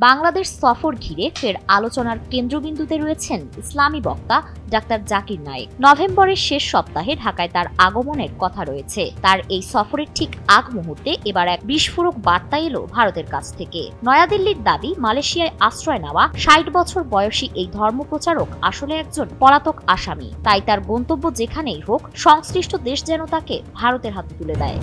বাংলাদেশ সফর ঘিরে ফের আলোচনার কেন্দ্রবিন্দুতে রয়েছেন ইসলামী বক্তা ডাক্তার জাকির নায়েক। নভেম্বরের শেষ সপ্তাহে ঢাকায় তার আগমনের কথা রয়েছে। তার এই সফরের ঠিক আগ মুহূর্তে এবার এক বিস্ফোরক বার্তা এলো ভারতের কাছ থেকে। নয়াদিল্লির দাবি, মালয়েশিয়ায় আশ্রয় নেওয়া ৬০ বছর বয়সী এই ধর্মপ্রচারক আসলে একজন পলাতক আসামি। তাই তার গন্তব্য যেখানেই হোক, সংশ্লিষ্ট দেশ যেন তাকে ভারতের হাতে তুলে দেয়।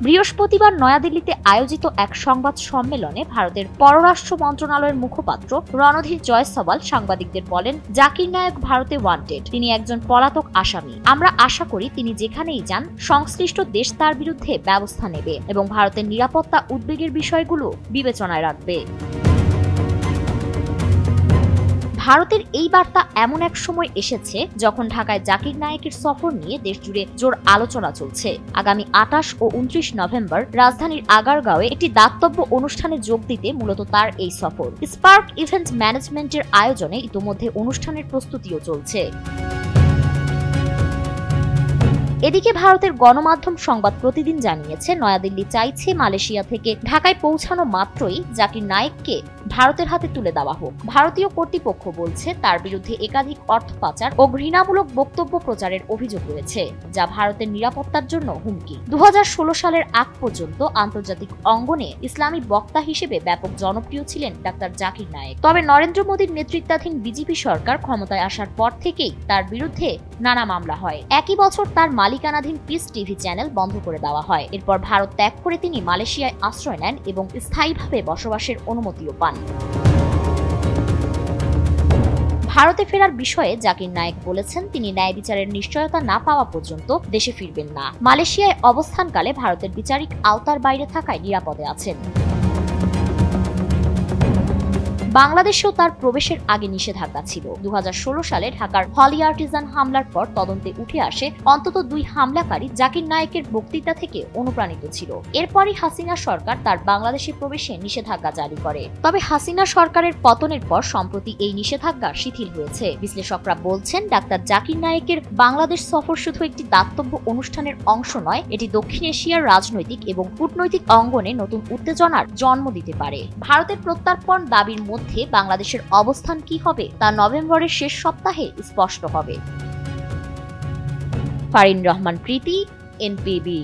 বৃহস্পতিবার নয়াদিল্লিতে আয়োজিত এক সংবাদ সম্মেলনে ভারতের পররাষ্ট্র মন্ত্রণালয়ের মুখপাত্র রণধীর জয়সওয়াল সাংবাদিকদের বলেন, জাকির নায়েক ভারতে ওয়ান্টেড। তিনি একজন পলাতক আসামি। আমরা আশা করি তিনি যেখানেই যান, সংশ্লিষ্ট দেশ তার বিরুদ্ধে ব্যবস্থা নেবে এবং ভারতের নিরাপত্তা উদ্বেগের বিষয়গুলো বিবেচনায় রাখবে। ভারতের এই বার্তা এমন এক সময় এসেছে যখন ঢাকায় জাকির নায়েকের সফর নিয়ে দেশজুড়ে জোর আলোচনা চলছে। আগামী ২৮ ও ২৯ নভেম্বর রাজধানীর আগারগাঁওয়ে একটি দাতব্য অনুষ্ঠানে যোগ দিতে মূলত তার এই সফর। স্পার্ক ইভেন্ট ম্যানেজমেন্টের আয়োজনে ইতোমধ্যে অনুষ্ঠানের প্রস্তুতিও চলছে। এদিকে ভারতের গণমাধ্যম সংবাদ প্রতিদিন জানিয়েছে, নয়াদিল্লি চাইছে মালয়েশিয়া থেকে ঢাকায় পৌঁছানো মাত্রই জাকির নায়েককে ভারতের হাতে তুলে দেওয়া হোক। ভারতীয় কর্তৃপক্ষ বলছে, তার বিরুদ্ধে একাধিক অর্থ পাচার ও ঘৃণামূলক বক্তব্য প্রচারের অভিযোগ রয়েছে, যা ভারতের নিরাপত্তার জন্য হুমকি। ২০১৬ সালের আগ পর্যন্ত আন্তর্জাতিক অঙ্গনে ইসলামী বক্তা হিসেবে ব্যাপক জনপ্রিয় ছিলেন ডাক্তার জাকির নায়েক। তবে নরেন্দ্র মোদীর নেতৃত্বাধীন বিজেপি সরকার ক্ষমতায় আসার পর থেকেই তার বিরুদ্ধে নানা মামলা হয়। একই বছর তার মালিকানাধীন পিস টিভি চ্যানেল বন্ধ করে দেওয়া হয়। এরপর ভারত ত্যাগ করে তিনি মালয়েশিয়ায় আশ্রয় নেন এবং স্থায়ীভাবে বসবাসের অনুমতিও পান। ভারতে ফেরার বিষয়ে জাকির নায়েক বলেছেন, তিনি ন্যায় বিচারের নিশ্চয়তা না পাওয়া পর্যন্ত দেশে ফিরবেন না। মালয়েশিয়ায় অবস্থানকালে ভারতের বিচারিক আওতার বাইরে থাকায় নিরাপদে আছেন। বাংলাদেশেও তার প্রবেশের আগে নিষেধাজ্ঞা ছিল। ২০১৬ সালে ঢাকার হলি আর্টিজান হামলার পর তদন্তে উঠে আসে অন্তত ২ হামলাকারী জাকির নায়েকের বক্তৃতা থেকে অনুপ্রাণিত ছিল। এরপরই হাসিনা সরকার তার বাংলাদেশে প্রবেশে নিষেধাজ্ঞা জারি করে। তবে হাসিনা সরকারের পতনের পর সম্প্রতি এই নিষেধাজ্ঞা শিথিল হয়েছে। বিশ্লেষকরা বলছেন, ডাক্তার জাকির নায়েকের বাংলাদেশ সফর শুধু একটি দাতব্য অনুষ্ঠানের অংশ নয়, এটি দক্ষিণ এশিয়ার রাজনৈতিক এবং কূটনৈতিক অঙ্গনে নতুন উত্তেজনার জন্ম দিতে পারে। ভারতের প্রত্যর্পণ দাবির মধ্যে বাংলাদেশের অবস্থান কি হবে তা নভেম্বরের শেষ সপ্তাহে স্পষ্ট হবে। ফারিন রহমান প্রীতি, এনপিবি।